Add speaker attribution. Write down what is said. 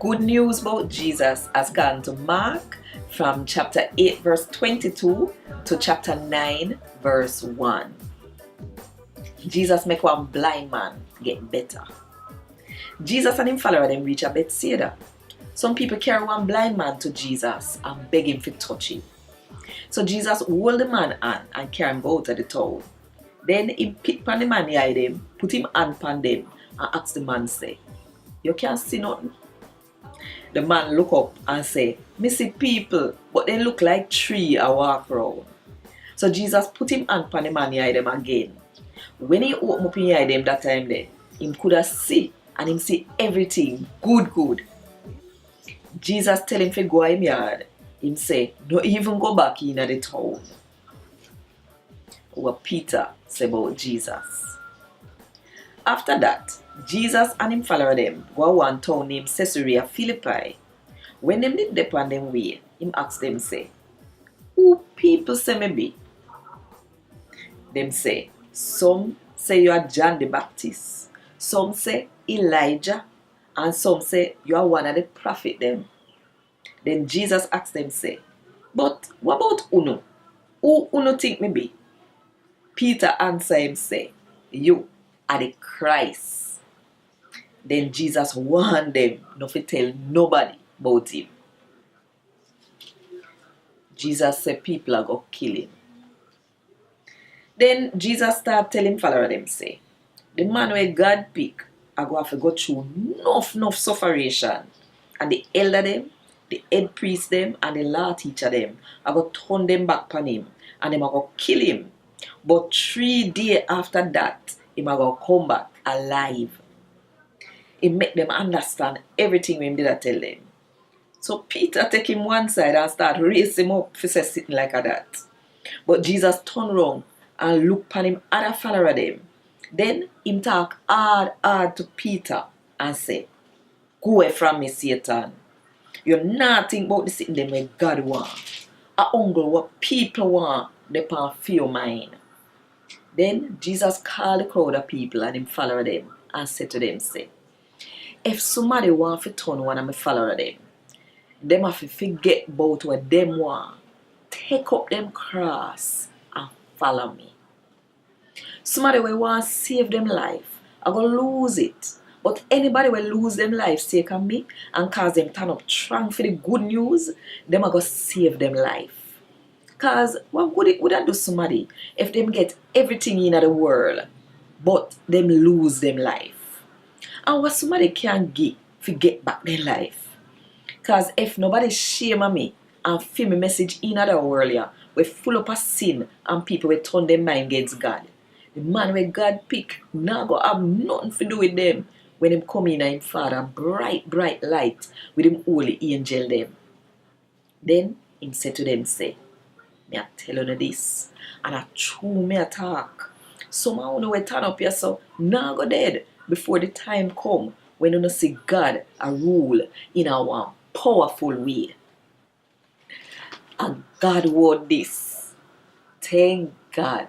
Speaker 1: good news about Jesus has gone to Mark from chapter 8 verse 22 to chapter 9 verse 1. Jesus make one blind man get better. Jesus and him follower them reach a Bethsaida. Some people carry one blind man to Jesus and beg him to touch him. So Jesus hold the man hand and carry him out of the town. Then he pick pan the man behind him, put him hand pan them and ask the man say, "You can't see nothing?" The man look up and say, "Me see people, but they look like tree I walk around." So Jesus put him hand pan the man behind him again. When he open up behind him that time there, him coulda see and him see everything good. Jesus tell him to go in him yard. Him say, "No even go back in the town." What Peter say about Jesus. After that, Jesus and him follower them go one town named Caesarea Philippi. When them did dep on them way, him ask them say, "Who people say me be?" Them say, "Some say you are John the Baptist, some say Elijah, and some say you are one of the prophet them." Then Jesus asked them say, "But what about Uno? Who Uno think me be?" Peter answer him say, "You are the Christ." Then Jesus warned them not to tell nobody about him. Jesus said people are going to kill him. Then Jesus start telling follower them say, the man where God pick are going to have to go through enough sufferation. And the elder them, the head priest them, and the law teacher them are going to turn them back upon him. And them are going to kill him. But 3 days after that, he are going to come back alive. It make them understand everything him did tell them. So Peter take him one side and start raise him up for say sitting like that. But Jesus turn around and look upon him other follower them. Then him talk hard to Peter and say, "Go away from me, Satan. You're not thinking about the sitting them where God want. A hunger what people want, they pan fear mine." Then Jesus called the crowd of people and him follower them and said to them, say, "If somebody want to turn one of my follower them have to forget about what them want. Take up them cross and follow me." Somebody will want to save them life, I go lose it. But anybody will lose them life sake of me and cause them turn up strong for the good news, them I go save them life. Cause what would it do somebody if them get everything in the world, but them lose them life? And what somebody can get to get back their life? Cause if nobody shame on me and feel me message in the world here, we full up of sin and people will turn their mind against God. The man where God pick now go have nothing to do with them when him come in and him father bright light with him holy angel them. Then him say to them say, "Me a tell you this, and a true me a talk. Some of you will turn up here so now go dead before the time come when you see God a rule in a one powerful way." And God Wod Dis. Thank God.